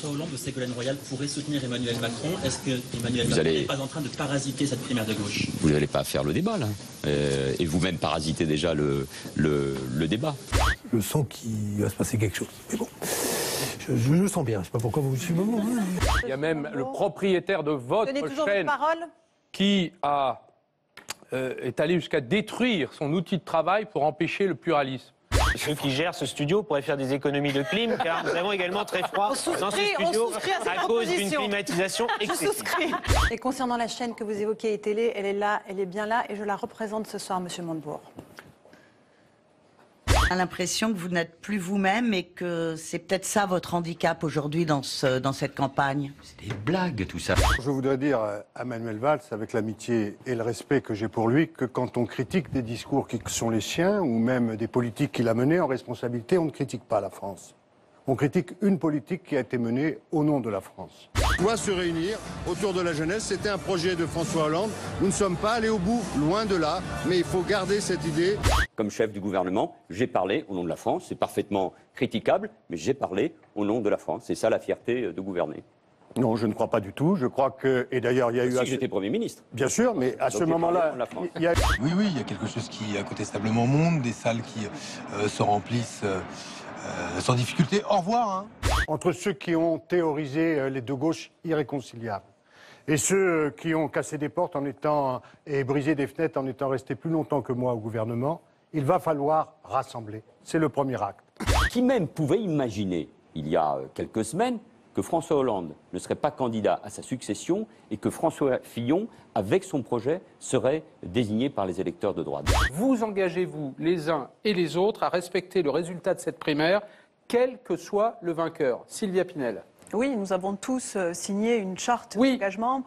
François Hollande ou Ségolène Royal pourrait soutenir Emmanuel Macron. Est-ce que Emmanuel Macron n'est pas en train de parasiter cette primaire de gauche? Vous n'allez pas faire le débat, là. Et vous-même parasitez déjà le débat. Je sens qu'il va se passer quelque chose. Mais bon, je le sens bien. Je ne sais pas pourquoi vous suivez. Il y a même le propriétaire de votre chaîne qui est allé jusqu'à détruire son outil de travail pour empêcher le pluralisme. Ceux qui gèrent ce studio pourraient faire des économies de clim, car nous avons également très froid dans ce studio à cause d'une climatisation excessive. Et concernant la chaîne que vous évoquez, télé, elle est là, elle est bien là, et je la représente ce soir, Monsieur Montebourg. J'ai l'impression que vous n'êtes plus vous-même et que c'est peut-être ça votre handicap aujourd'hui dans cette campagne. C'est des blagues, tout ça. Je voudrais dire à Manuel Valls, avec l'amitié et le respect que j'ai pour lui, que quand on critique des discours qui sont les siens, ou même des politiques qu'il a menées en responsabilité, on ne critique pas la France. On critique une politique qui a été menée au nom de la France. On doit se réunir autour de la jeunesse. C'était un projet de François Hollande. Nous ne sommes pas allés au bout, loin de là, mais il faut garder cette idée. Comme chef du gouvernement, j'ai parlé au nom de la France. C'est parfaitement critiquable, mais j'ai parlé au nom de la France. C'est ça la fierté de gouverner. Non, je ne crois pas du tout. Je crois que... Et d'ailleurs, il y a eu... Si j'étais Premier ministre. Bien sûr, mais à ce moment-là... Oui, il y a quelque chose qui incontestablement monte, des salles qui se remplissent sans difficulté. Au revoir. Hein. Entre ceux qui ont théorisé les deux gauches irréconciliables et ceux qui ont cassé des portes et brisé des fenêtres en étant restés plus longtemps que moi au gouvernement, il va falloir rassembler. C'est le premier acte. Qui même pouvait imaginer, il y a quelques semaines, que François Hollande ne serait pas candidat à sa succession et que François Fillon, avec son projet, serait désigné par les électeurs de droite. Vous engagez-vous, les uns et les autres, à respecter le résultat de cette primaire, quel que soit le vainqueur. Sylvia Pinel. Oui, nous avons tous signé une charte d'engagement.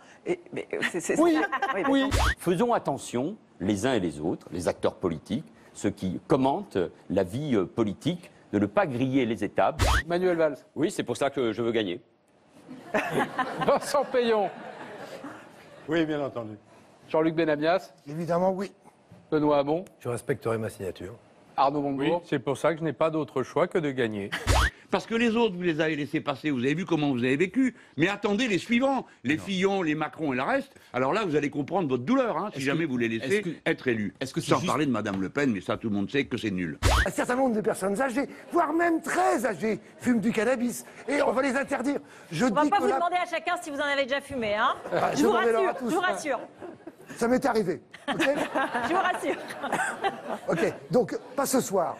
Oui. Faisons attention, les uns et les autres, les acteurs politiques, ceux qui commentent la vie politique, de ne pas griller les étapes. Manuel Valls. Oui, c'est pour ça que je veux gagner. Vincent Payon. Oui, bien entendu. Jean-Luc Benamias. Évidemment, oui. Benoît Hamon. Je respecterai ma signature. Arnaud Montebourg. Oui, c'est pour ça que je n'ai pas d'autre choix que de gagner. Parce que les autres, vous les avez laissés passer, vous avez vu comment vous avez vécu. Mais attendez les suivants, les Fillon, les Macron et le reste. Alors là, vous allez comprendre votre douleur, hein, si jamais vous les laissez être élus. Sans parler de Madame Le Pen, mais ça, tout le monde sait que c'est nul. Un certain nombre de personnes âgées, voire même très âgées, fument du cannabis. Et on va les interdire. On ne va pas vous demander à chacun si vous en avez déjà fumé, hein. Je vous rassure. Ça m'est arrivé. Okay. Je vous rassure. Ok, donc pas ce soir.